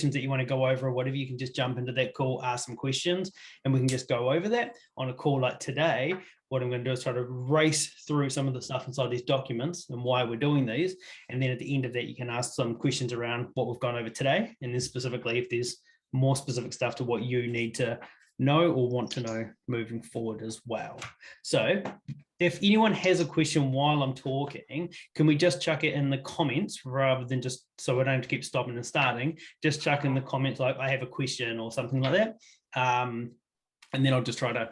that you want to go over or whatever, you can just jump into that call, ask some questions, and we can just go over that. On a call like today, what I'm going to do is try to race through some of the stuff inside these documents and why we're doing these. And then at the end of that, you can ask some questions around what we've gone over today. And then specifically, if there's more specific stuff to what you need to know or want to know moving forward as well. So if anyone has a question while I'm talking, can we just chuck it in the comments rather than just, so I don't have to keep stopping and starting, just chuck in the comments like I have a question or something like that. And then I'll just try to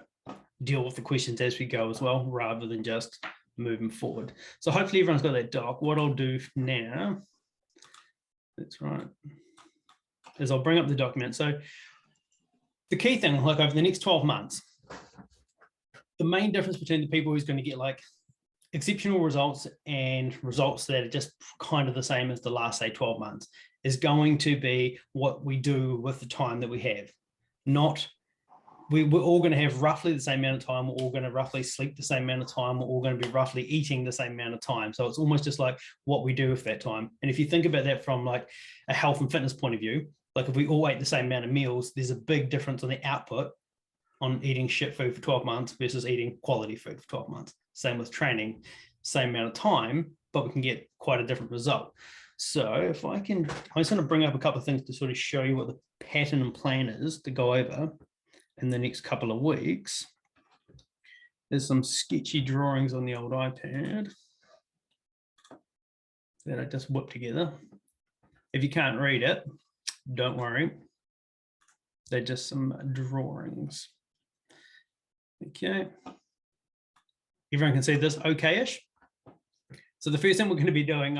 deal with the questions as we go as well, rather than just moving forward. So hopefully everyone's got that doc. What I'll do now, that's right, is I'll bring up the document. So the key thing, like over the next 12 months, the main difference between the people who's going to get like exceptional results and results that are just kind of the same as the last, say, 12 months is going to be what we do with the time that we have. Not, we're all going to have roughly the same amount of time. We're all going to roughly sleep the same amount of time. We're all going to be roughly eating the same amount of time. So it's almost just like what we do with that time. And if you think about that from like a health and fitness point of view, like if we all ate the same amount of meals, there's a big difference on the output on eating shit food for 12 months versus eating quality food for 12 months. Same with training, same amount of time, but we can get quite a different result. So if I can, I'm just going to bring up a couple of things to sort of show you what the pattern and plan is to go over in the next couple of weeks. There's some sketchy drawings on the old iPad that I just whipped together. If you can't read it, don't worry. They're just some drawings. Okay. Everyone can see this okay-ish. So the first thing we're going to be doing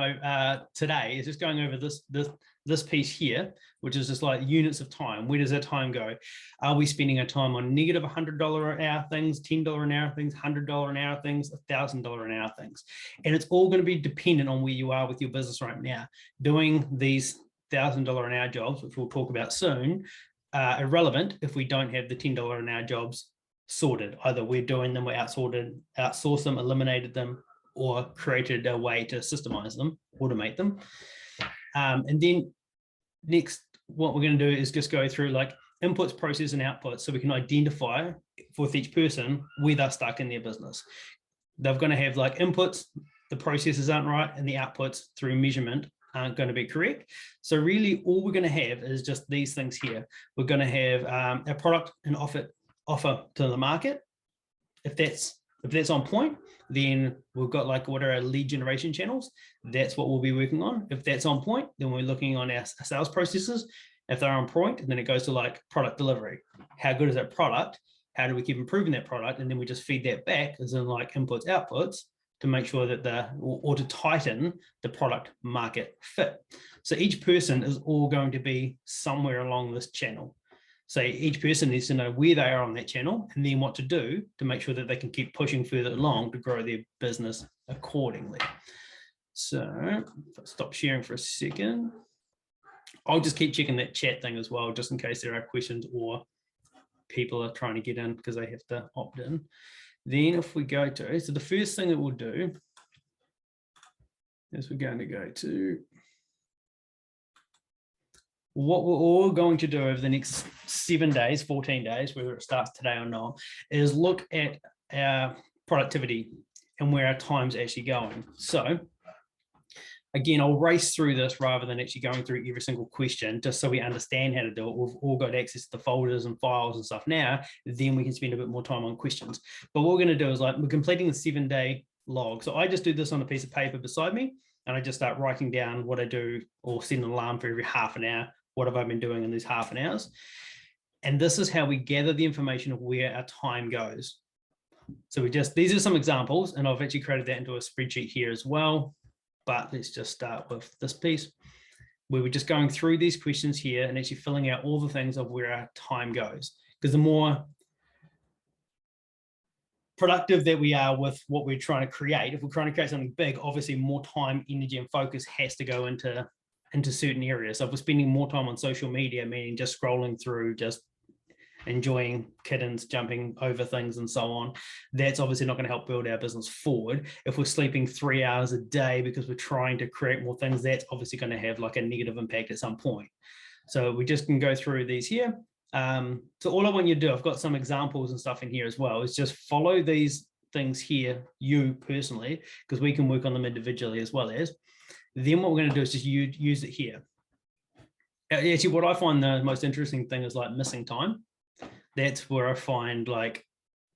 today is just going over this piece here, which is just like units of time. Where does that time go? Are we spending our time on negative $100 an hour things, $10 an hour things, $100 an hour things, $1,000 an hour things? And it's all going to be dependent on where you are with your business right now. Doing these $1,000 an hour jobs, which we'll talk about soon, are irrelevant if we don't have the $10 an hour jobs sorted. Either we're doing them, we outsourced them, eliminated them, or created a way to systemize them, automate them. And then next, what we're going to do is just go through like inputs, process, and outputs, so we can identify with each person where they're stuck in their business. They're going to have like inputs, the processes aren't right, and the outputs through measurement aren't going to be correct. So really all we're going to have is just these things here. We're going to have a product and offer to the market. If that's on point, then we've got like what are our lead generation channels. That's what we'll be working on. If that's on point, then we're looking on our sales processes. If they're on point, and then it goes to like product delivery. How good is that product? How do we keep improving that product? And then we just feed that back as in like inputs, outputs, to make sure that or to tighten the product market fit. So each person is all going to be somewhere along this channel. So each person needs to know where they are on that channel and then what to do to make sure that they can keep pushing further along to grow their business accordingly. So if I stop sharing for a second, I'll just keep checking that chat thing as well, just in case there are questions or people are trying to get in because they have to opt in. Then if we go to, so the first thing that we'll do is we're going to go to what we're all going to do over the next 7 days, 14 days, whether it starts today or not, is look at our productivity and where our time's actually going. So again, I'll race through this rather than actually going through every single question, just so we understand how to do it. We've all got access to the folders and files and stuff now, then we can spend a bit more time on questions. But what we're going to do is like, we're completing the 7-day log. So I just do this on a piece of paper beside me, and I just start writing down what I do or set an alarm for every half an hour. What have I been doing in these half an hours? And this is how we gather the information of where our time goes. So these are some examples, and I've actually created that into a spreadsheet here as well. But let's just start with this piece where we're just going through these questions here and actually filling out all the things of where our time goes. Because the more productive that we are with what we're trying to create, if we're trying to create something big, obviously more time, energy, and focus has to go into certain areas. So if we're spending more time on social media, meaning just scrolling through, just enjoying kittens, jumping over things and so on, that's obviously not going to help build our business forward. If we're sleeping 3 hours a day because we're trying to create more things, that's obviously going to have like a negative impact at some point. So we just can go through these here. So all I want you to do, I've got some examples and stuff in here as well, is just follow these things here, you personally, because we can work on them individually as well as. Then what we're going to do is just use it here. Actually, what I find the most interesting thing is like missing time. That's where I find like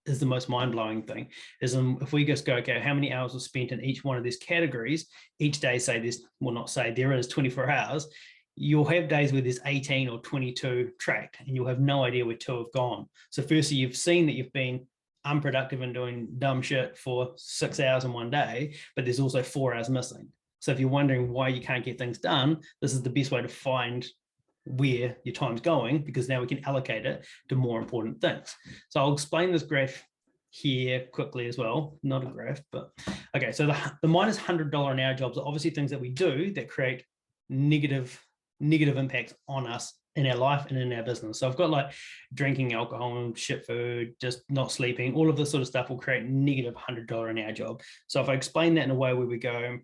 is the most mind-blowing thing is if we just go, okay, how many hours were spent in each one of these categories each day, say this, well, not say there is 24 hours, you'll have days where there's 18 or 22 tracked and you'll have no idea where 2 have gone. So firstly, you've seen that you've been unproductive and doing dumb shit for 6 hours in one day, but there's also 4 hours missing. So if you're wondering why you can't get things done, this is the best way to find where your time's going, because now we can allocate it to more important things. So I'll explain this graph here quickly as well. Not a graph, but okay. So the minus $100 an hour jobs are obviously things that we do that create negative impacts on us in our life and in our business. So I've got like drinking alcohol and shit food, just not sleeping, all of this sort of stuff will create negative $100 an hour job. So if I explain that in a way where we go,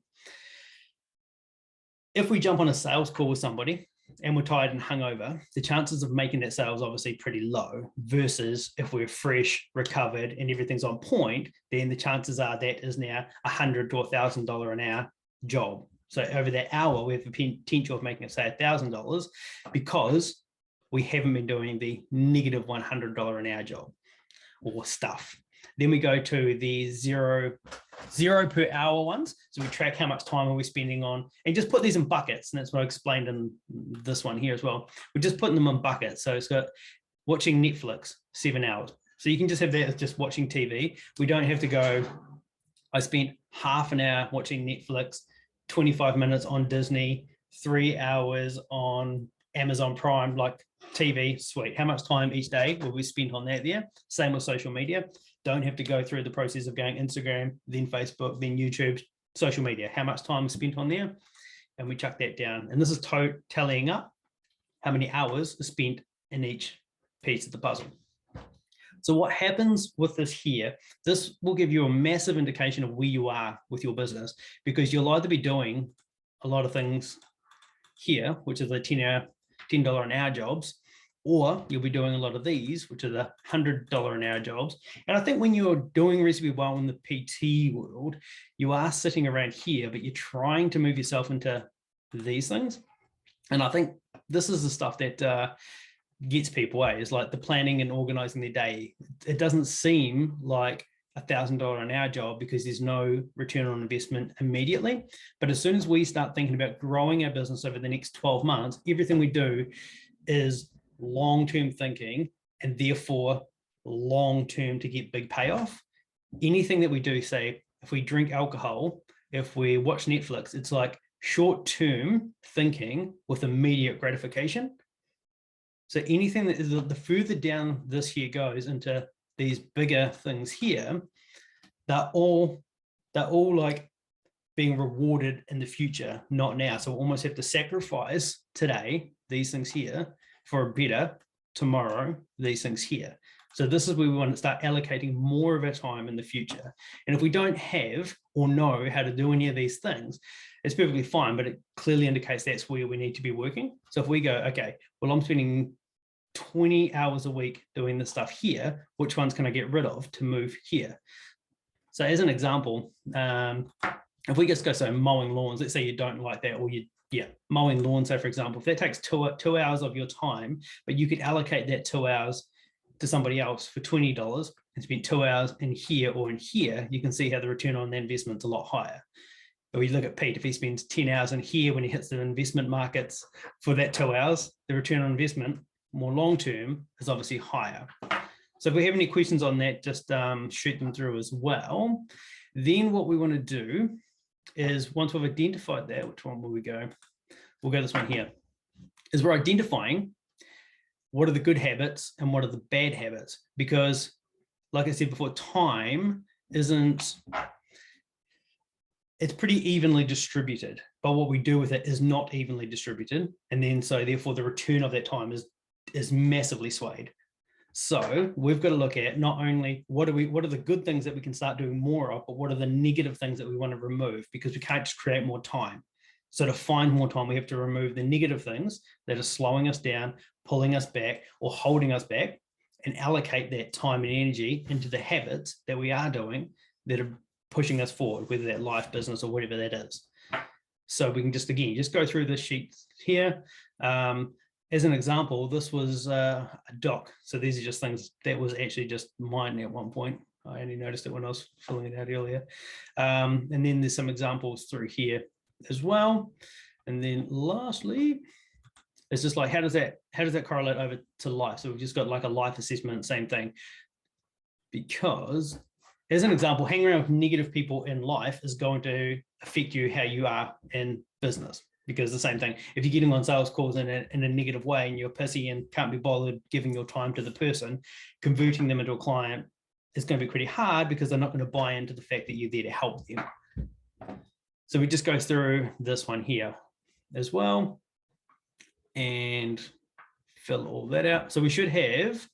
if we jump on a sales call with somebody and we're tired and hungover, the chances of making that sale is obviously pretty low, versus if we're fresh, recovered, and everything's on point, then the chances are that is now $100 to $1,000 an hour job. So over that hour, we have the potential of making it, say, $1,000 because we haven't been doing the negative $100 an hour job or stuff. Then we go to the zero per hour ones. So we track how much time are we spending on, and just put these in buckets. And that's what I explained in this one here as well. We're just putting them in buckets. So it's got watching Netflix, 7 hours. So you can just have that as just watching TV. We don't have to go, I spent half an hour watching Netflix, 25 minutes on Disney, 3 hours on Amazon Prime, like TV, sweet. How much time each day will we spend on that there? Same with social media. Don't have to go through the process of going Instagram, then Facebook, then YouTube, social media. How much time is spent on there? And we chuck that down. And this is tallying up how many hours are spent in each piece of the puzzle. So what happens with this here, this will give you a massive indication of where you are with your business, because you'll either be doing a lot of things here, which is the $10 an hour jobs, or you'll be doing a lot of these, which are the $100 an hour jobs. And I think when you're doing reasonably well in the PT world, you are sitting around here, but you're trying to move yourself into these things. And I think this is the stuff that gets people away, is like the planning and organizing their day. It doesn't seem like $1,000 an hour job because there's no return on investment immediately. But as soon as we start thinking about growing our business over the next 12 months, everything we do is long-term thinking, and therefore long-term to get big payoff. Anything that we do, say, if we drink alcohol, if we watch Netflix, it's like short-term thinking with immediate gratification. So anything that is the further down this here goes into these bigger things here, they're all like being rewarded in the future, not now. So we almost have to sacrifice today, these things here, for a better tomorrow, these things here. So this is where we want to start allocating more of our time in the future. And if we don't have or know how to do any of these things, it's perfectly fine, but it clearly indicates that's where we need to be working. So if we go, okay, well, I'm spending 20 hours a week doing this stuff here, which ones can I get rid of to move here? So as an example, if we just go, so mowing lawns, let's say you don't like that, or mowing lawns, so for example, if that takes two hours of your time, but you could allocate that 2 hours to somebody else for $20 and spend 2 hours in here or in here, you can see how the return on that investment's a lot higher. But we look at Pete, if he spends 10 hours in here when he hits the investment markets for that 2 hours, the return on investment, more long-term, is obviously higher. So if we have any questions on that, just shoot them through as well. Then what we want to do is, once we've identified that, which one will we go? We'll go this one here, is we're identifying what are the good habits and what are the bad habits. Because like I said before, time isn't, it's pretty evenly distributed, but what we do with it is not evenly distributed. And then so therefore the return of that time is massively swayed. So we've got to look at not only what are the good things that we can start doing more of, but what are the negative things that we want to remove, because we can't just create more time. So to find more time, we have to remove the negative things that are slowing us down, pulling us back, or holding us back, and allocate that time and energy into the habits that we are doing that are pushing us forward, whether that life, business, or whatever that is. So we can just, again, just go through this sheet here. As an example, this was a doc. So these are just things that was actually just mine at one point. I only noticed it when I was filling it out earlier. And then there's some examples through here as well. And then lastly, it's just like, how does that correlate over to life? So we've just got like a life assessment, same thing. Because as an example, hanging around with negative people in life is going to affect you how you are in business. Because the same thing, if you're getting on sales calls in a negative way and you're pissy and can't be bothered giving your time to the person, converting them into a client is going to be pretty hard because they're not going to buy into the fact that you're there to help them. So we just go through this one here as well and fill all that out. So we should have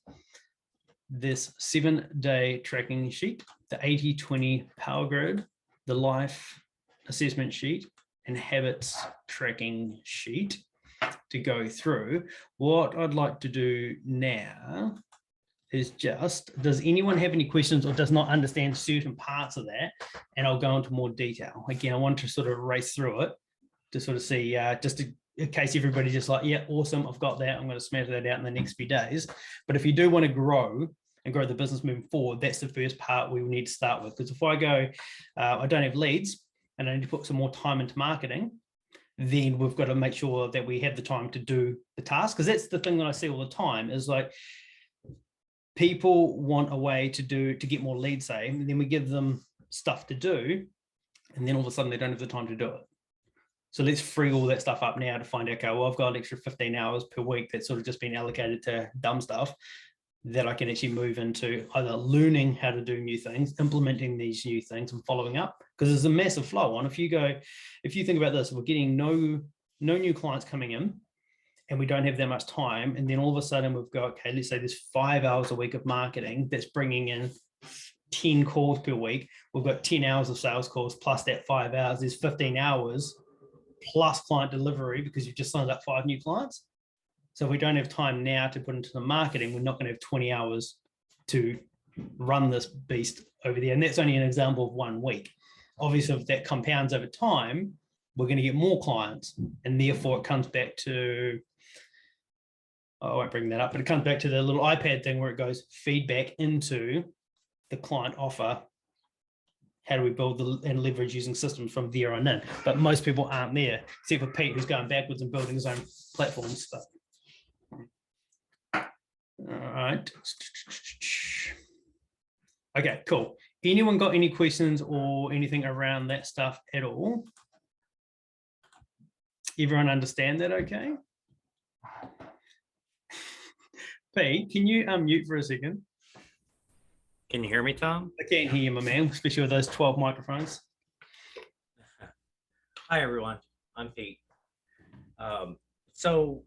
this 7-day tracking sheet, the 80-20 power grid, the life assessment sheet, and habits tracking sheet to go through. What I'd like to do now is just, does anyone have any questions or does not understand certain parts of that? And I'll go into more detail. Again, I want to sort of race through it to sort of see, in case everybody just like, yeah, awesome, I've got that, I'm going to smash that out in the next few days. But if you do want to grow and grow the business moving forward, that's the first part we will need to start with. Because if I go, I don't have leads and I need to put some more time into marketing, then we've got to make sure that we have the time to do the task. Because that's the thing that I see all the time is like, people want a way to get more leads, say, and then we give them stuff to do, and then all of a sudden they don't have the time to do it. So let's free all that stuff up now to find out, okay, well, I've got an extra 15 hours per week that's sort of just been allocated to dumb stuff that I can actually move into either learning how to do new things, implementing these new things and following up, because there's a massive flow on. If you think about this, we're getting no new clients coming in and we don't have that much time. And then all of a sudden we've got, okay, let's say there's 5 hours a week of marketing that's bringing in 10 calls per week. We've got 10 hours of sales calls plus that 5 hours. There's 15 hours plus client delivery because you've just signed up 5 new clients. So if we don't have time now to put into the marketing, we're not going to have 20 hours to run this beast over there. And that's only an example of 1 week. Obviously, if that compounds over time, we're going to get more clients. And therefore, it comes back to, I won't bring that up, but it comes back to the little iPad thing where it goes feedback into the client offer. How do we build and leverage using systems from there on in? But most people aren't there, except for Pete, who's going backwards and building his own platforms. But all right. Okay, cool. Anyone got any questions or anything around that stuff at all? Everyone understand that okay? Pete, can you unmute for a second? Can you hear me, Tom? I can't hear you, my man, especially with those 12 microphones. Hi, everyone. I'm Pete. So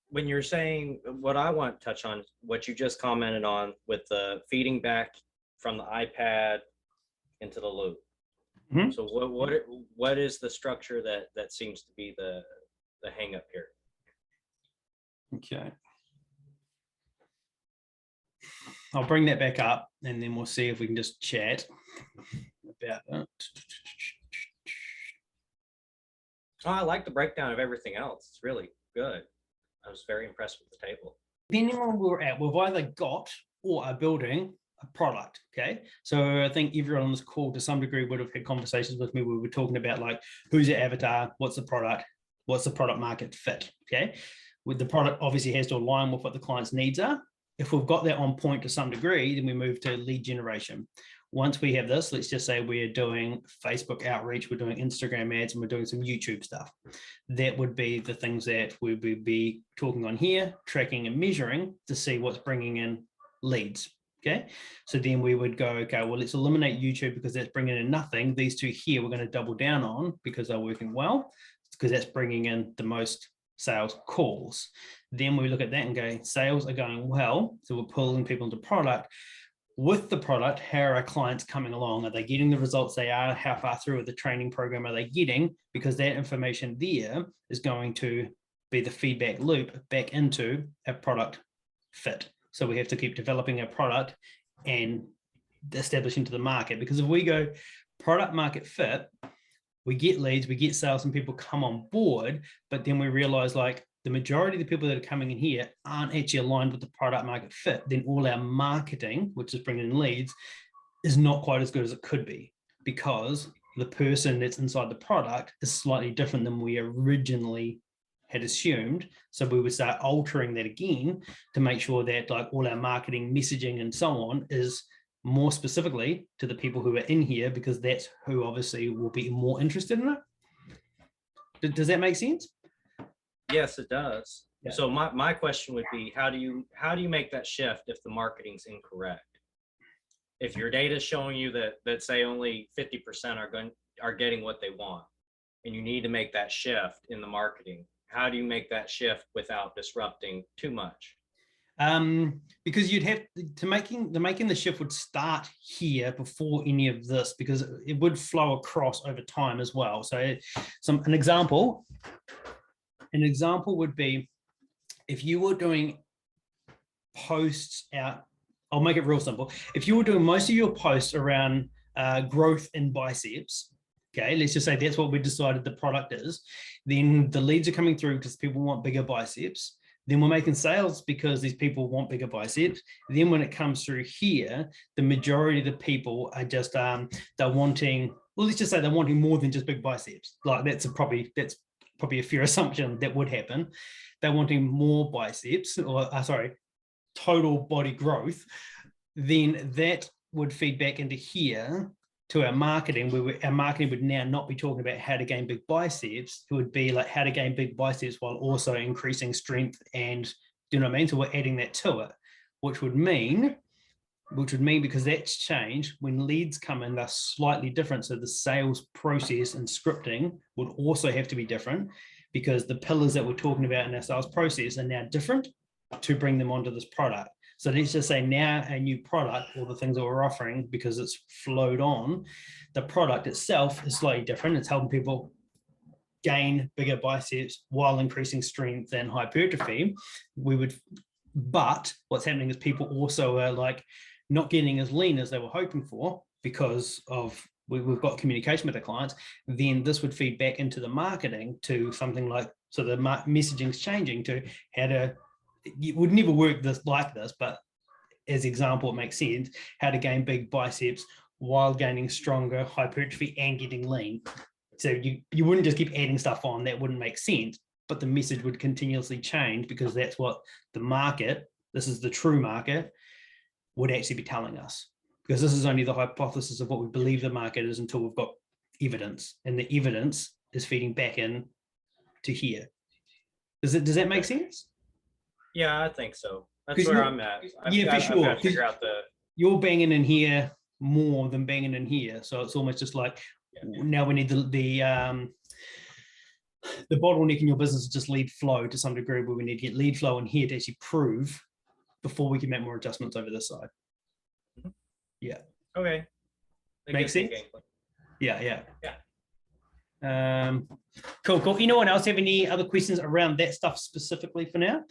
when you're saying, what I want to touch on, what you just commented on with the feeding back from the iPad into the loop. Mm-hmm. So what is the structure that seems to be the hang up here? Okay. I'll bring that back up and then we'll see if we can just chat about that. Oh, I like the breakdown of everything else. It's really good. I was very impressed with the table. Depending on where we're at, we've either got or are building a product, okay? So I think everyone on this call to some degree would have had conversations with me where we were talking about like, who's your avatar, what's the product market fit, okay? With the product obviously has to align with what the client's needs are. If we've got that on point to some degree, then we move to lead generation. Once we have this, let's just say we're doing Facebook outreach, we're doing Instagram ads, and we're doing some YouTube stuff. That would be the things that we would be talking on here, tracking and measuring to see what's bringing in leads, okay? So then we would go, okay, well, let's eliminate YouTube because that's bringing in nothing. These two here, we're going to double down on because they're working well, because that's bringing in the most sales calls. Then we look at that and go, sales are going well, so we're pulling people into product. with the product, how are our clients coming along? Are they getting the results they are? How far through with the training program are they getting? Because that information there is going to be the feedback loop back into a product fit. So we have to keep developing our product and establishing to the market. Because if we go product market fit, we get leads, we get sales, and people come on board, but then we realize like the majority of the people that are coming in here aren't actually aligned with the product market fit, then all our marketing, which is bringing in leads, is not quite as good as it could be, because the person that's inside the product is slightly different than we originally had assumed. So we would start altering that again to make sure that like all our marketing messaging and so on is more specifically to the people who are in here, because that's who obviously will be more interested in it. Does that make sense? Yes, it does. Yeah. So my question would be, how do you make that shift if the marketing's incorrect? If your data is showing you that say only 50% are getting what they want, and you need to make that shift in the marketing, how do you make that shift without disrupting too much? Because you'd have to making the shift would start here before any of this, because it would flow across over time as well. So an example would be if you were doing posts out, I'll make it real simple. If you were doing most of your posts around growth in biceps, okay, let's just say that's what we decided the product is, then the leads are coming through because people want bigger biceps. Then we're making sales because these people want bigger biceps. Then when it comes through here, the majority of the people are just, they're wanting, well, let's just say they're wanting more than just big biceps. Like that's probably a fair assumption that would happen. They're wanting more biceps, or total body growth. Then that would feed back into here to our marketing, where our marketing would now not be talking about how to gain big biceps. It would be like how to gain big biceps while also increasing strength, and do you know what I mean? So we're adding that to it, which would mean because that's changed, when leads come in, they're slightly different. So the sales process and scripting would also have to be different, because the pillars that we're talking about in our sales process are now different to bring them onto this product. So let's just say now a new product, or the things that we're offering, because it's flowed on, the product itself is slightly different. It's helping people gain bigger biceps while increasing strength and hypertrophy. But what's happening is people also are like not getting as lean as they were hoping for, because of we've got communication with the clients. Then this would feed back into the marketing to something like, so the messaging's changing to how to, it would never work like this, but as example, it makes sense, how to gain big biceps while gaining stronger hypertrophy and getting lean. So you wouldn't just keep adding stuff on, that wouldn't make sense, but the message would continuously change, because that's what the market, this is the true market, would actually be telling us. Because this is only the hypothesis of what we believe the market is until we've got evidence, and the evidence is feeding back in to here. Does that make sense? Yeah, I think so. That's where I'm at. For sure. I've got to figure out you're banging in here more than banging in here, so it's almost just like now we need the bottleneck in your business is just lead flow to some degree, where we need to get lead flow in here to actually prove before we can make more adjustments over this side. Mm-hmm. Yeah. Okay. Makes sense. Yeah. Cool. Anyone else have any other questions around that stuff specifically for now?